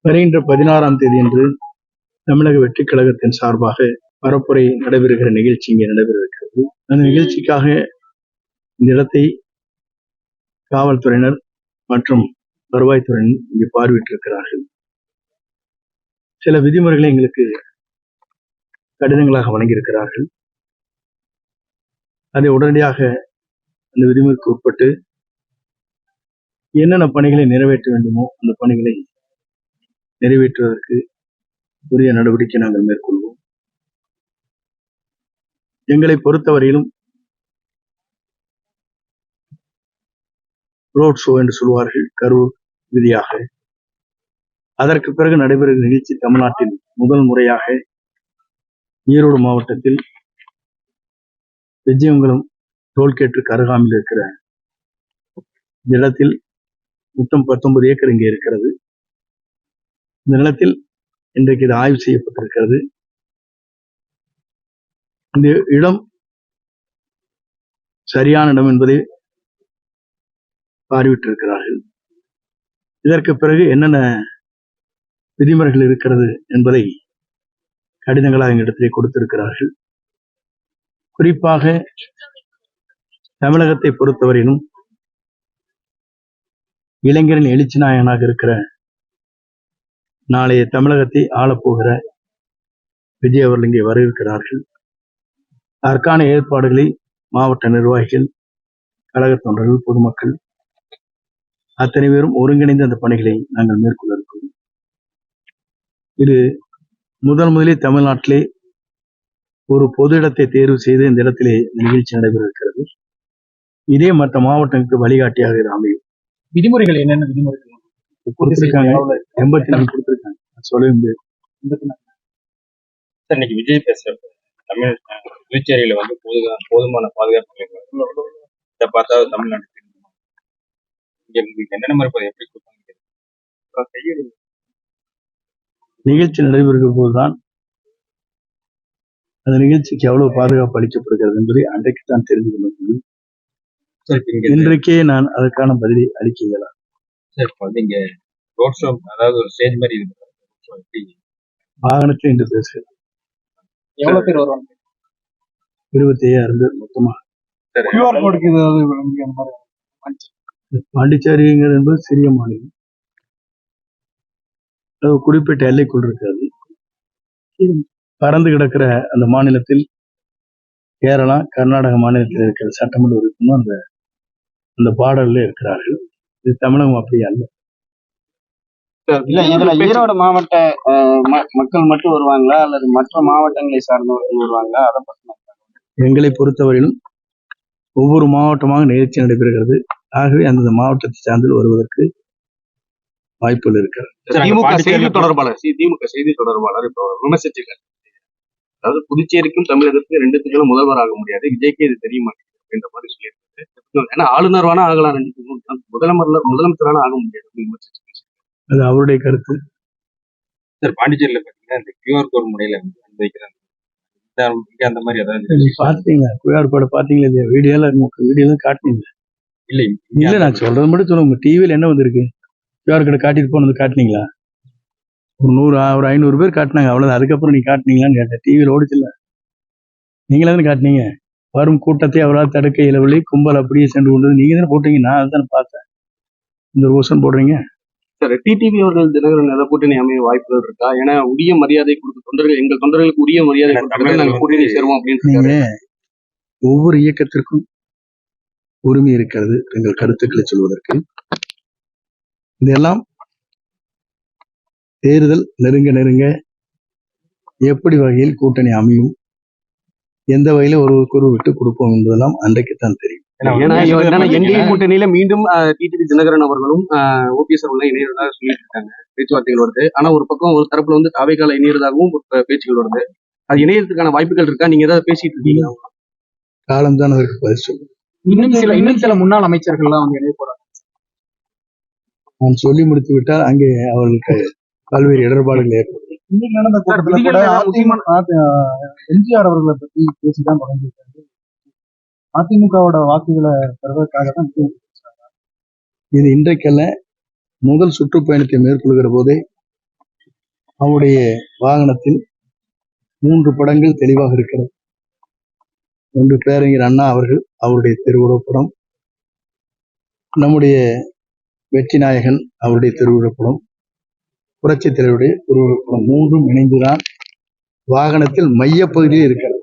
வருகின்ற 16ஆம் தேதி அன்று தமிழக வெற்றிக் கழகத்தின் சார்பாக பரப்புரை நடைபெறுகிற நிகழ்ச்சி இங்கே நடைபெறுகிறது. அந்த நிகழ்ச்சிக்காக இந்த இடத்தை காவல்துறையினர் மற்றும் வருவாய்த்துறையினர் இங்கே பார்வையிட்டிருக்கிறார்கள். சில விதிமுறைகளை எங்களுக்கு கடிதங்களாக வழங்கியிருக்கிறார்கள். அதை உடனடியாக அந்த விதிமுறைக்கு உட்பட்டு என்னென்ன பணிகளை நிறைவேற்ற வேண்டுமோ அந்த பணிகளை நிறைவேற்றுவதற்கு உரிய நடவடிக்கை நாங்கள் மேற்கொள்வோம். எங்களை பொறுத்தவரையிலும் ரோட் ஷோ என்று சொல்வார்கள் கரூர் விதியாக. அதற்கு பிறகு நடைபெறுகிற நிகழ்ச்சி தமிழ்நாட்டில் முதல் முறையாக ஈரோடு மாவட்டத்தில் விஜயங்குளம் டோல்கேட்டுக்கு அருகாமையில் இருக்கிற இடத்தில் மொத்தம் 19 ஏக்கர் இங்கே இருக்கிறது. இந்த நிலத்தில் இன்றைக்கு இது ஆய்வு செய்யப்பட்டிருக்கிறது. இந்த இடம் சரியான இடம் என்பதை பார்வையிட்டிருக்கிறார்கள். இதற்கு பிறகு என்னென்ன விதிமுறைகள் இருக்கிறது என்பதை கடிதங்களாக எங்களிடத்திலே கொடுத்திருக்கிறார்கள். குறிப்பாக தமிழகத்தை பொறுத்தவரையிலும் இளைஞரின் எழுச்சி நாயகனாக இருக்கிற நாளைய தமிழகத்தை ஆளப்போகிற விஜய் அவர்கள் இங்கே வர இருக்கிறார்கள். அதற்கான ஏற்பாடுகளை மாவட்ட நிர்வாகிகள், கழக தொண்டர்கள், பொதுமக்கள் அத்தனை பேரும் ஒருங்கிணைந்த அந்த பணிகளை நாங்கள் மேற்கொள்ள இருக்கிறோம். இது முதலிலே தமிழ்நாட்டிலே ஒரு பொது இடத்தை தேர்வு செய்து இந்த இடத்திலே நிகழ்ச்சி நடைபெற இருக்கிறது. இதே மற்ற மாவட்டங்களுக்கு வழிகாட்டியாக இது அமையும். விதிமுறைகள் என்னென்ன விதிமுறைகள் கொடுத்திருக்காங்க? 84 கொடுத்திருக்காங்க. சொல்ல முடியாது. இன்னைக்கு விஜய் பேசுறது தமிழ் புதுச்சேரியில வந்து போதுமான பாதுகாப்பு இதை பார்த்தா தமிழ்நாடு என்னென்ன மாதிரி எப்படி கொடுப்பாங்க? நிகழ்ச்சி நடைபெறுகிற போதுதான் அந்த நிகழ்ச்சிக்கு எவ்வளவு பாதுகாப்பு அளிக்கப்படுகிறது என்பதை அன்றைக்கு தான் தெரிந்து கொள்ள முடியும். இன்றைக்கே நான் அதற்கான பதிலை அளிக்கலாம். இங்க ரோட் ஷோ, அதாவது ஒரு ஸ்டேஜ் மாதிரி வாகனத்தில் இன்று பேசுகிறேன். எவ்வளவு பேர் வருவாங்க? 25,000 பேர் மொத்தமா. பாண்டிச்சேரிங்கிறது என்பது சிறிய மாநிலம். குறிப்பிட்ட எல்லைக்குள் இருக்காது. பறந்து கிடக்கிற அந்த மாநிலத்தில் கேரளா, கர்நாடக மாநிலத்தில் இருக்கிற சட்டமன்ற உறுப்பினர் அந்த பார்டர்ல இருக்கிறார்கள். இது தமிழகம் அப்படி அல்ல. இல்ல, இதுல ஈரோடு மாவட்ட மக்கள் மட்டும் வருவாங்களா அல்லது மற்ற மாவட்டங்களை சார்ந்தவர்கள் வருவாங்களா? அதை பத்தி எங்களை பொறுத்தவரையிலும் ஒவ்வொரு மாவட்டமாக நிகழ்ச்சி நடைபெறுகிறது. ஆகவே அந்த மாவட்டத்தை சார்ந்து வருவதற்கு வாய்ப்புகள் இருக்கிறது. திமுக செய்தி தொடர்பாளர் இப்போ விமர்சிச்சிருக்காரு. அதாவது புதுச்சேரிக்கும் தமிழகத்துக்கும் ரெண்டுத்துக்கும் முதல்வர் ஆக முடியாது, விஜய்க்கு இது தெரிய மாட்டேங்குது அப்படின்ற மாதிரி சொல்லியிருக்காரு. ஏன்னா ஆளுநர் வேணா ஆகலாம், முதலமைச்சரான ஆக முடியாது விமர்சிச்சு. அது அவருடைய கருத்து. சார், பாண்டிச்சேரியில பாத்தீங்கன்னா இந்த கியூஆர் கோட் முறையில வைக்கிறாங்க. அந்த மாதிரி ஏதாவது பாத்தீங்க? கியூஆர் கோட பாத்தீங்களா இல்லையா? வீடியோலாம் காட்டினீங்க இல்ல? நான் சொல்றது மட்டும் சொல்லுங்க. உங்க டிவியில என்ன வந்திருக்கு? கியூஆர் கோட காட்டிட்டு போனது காட்டினீங்களா? ஒரு 500 பேர் காட்டினாங்க, அவ்வளவுதான். அதுக்கப்புறம் நீ காட்டினீங்களான்னு கேட்டேன். டிவியில் ஓடிச்சுல, நீங்களே தானே காட்டினீங்க. வரும் கூட்டத்தை அவரால் தடுக்க இயலவில்லை, கும்பல் அப்படியே சென்று கொண்டது நீங்க தானே போட்டீங்க. நான் அதுதானே பார்த்தேன். இந்த ரோஷன் போடுறீங்க சார். டிடிவி அவர்கள் தினகரன் எதை கூட்டணி அமைய வாய்ப்புகள் இருக்கா? ஏன்னா உரிய மரியாதை கொடுத்த தொண்டர்கள், எங்கள் தொண்டர்களுக்கு உரிய மரியாதை நாங்கள் கூட்டணி சேருவோம் அப்படின்னு. ஒவ்வொரு இயக்கத்திற்கும் உரிமை இருக்கிறது எங்கள் கருத்துக்களை சொல்வதற்கு. இதெல்லாம் தேர்தல் நெருங்க எப்படி வகையில் கூட்டணி அமையும், எந்த வகையில ஒருவருக்கு விட்டு கொடுப்போம் என்பதெல்லாம் அன்றைக்குத்தான் தெரியும். என்டிஏ கூட்டணியில மீண்டும் டிடிவி தினகரன் அவர்களும் ஓபிஎஸ் அவர்களும் இணையறதாக சொல்லிட்டு இருக்காங்க. பேச்சுவார்த்தைகள் வருது. ஆனா ஒரு பக்கம் ஒரு தரப்புல வந்து தாவேகால இணையறதாகவும் பேச்சுகள் வருது. அது இணையறதுக்கான வாய்ப்புகள் இருக்கா? நீங்க ஏதாவது பேசிட்டு இருக்கீங்க? காலம்தான் அதற்கு பதில் சொல்லுங்க. இன்னும் சில முன்னாள் அமைச்சர்கள்லாம் வந்து இணைய போறாங்க. நான் சொல்லி முடித்து விட்டால் அங்கே அவர்களுக்கு பல்வேறு இடர்பாடுகள் ஏற்படும். இன்னைக்கு நடந்த கூட்டத்துல கூட எம்ஜிஆர் அவர்களை பத்தி பேசிதான் தொடங்கியிருக்காரு. அதிமுகவோட வாக்குகளை பெறுவதற்காக தான் இது இன்றைக்கல்ல, முதல் சுற்றுப்பயணத்தை மேற்கொள்கிற போதே அவருடைய வாகனத்தில் 3 படங்கள் தெளிவாக இருக்கிறது. ஒன்று பேரறிஞர் அண்ணா அவர்கள், அவருடைய திருவுருவப்படம், நம்முடைய வெற்றி நாயகன் அவருடைய திருவுருவப்படம், புரட்சித் தலைவருடைய திருவுருவப்படம் 3ம் இணைந்துதான் வாகனத்தில் மையப்பகுதியில் இருக்கிறது.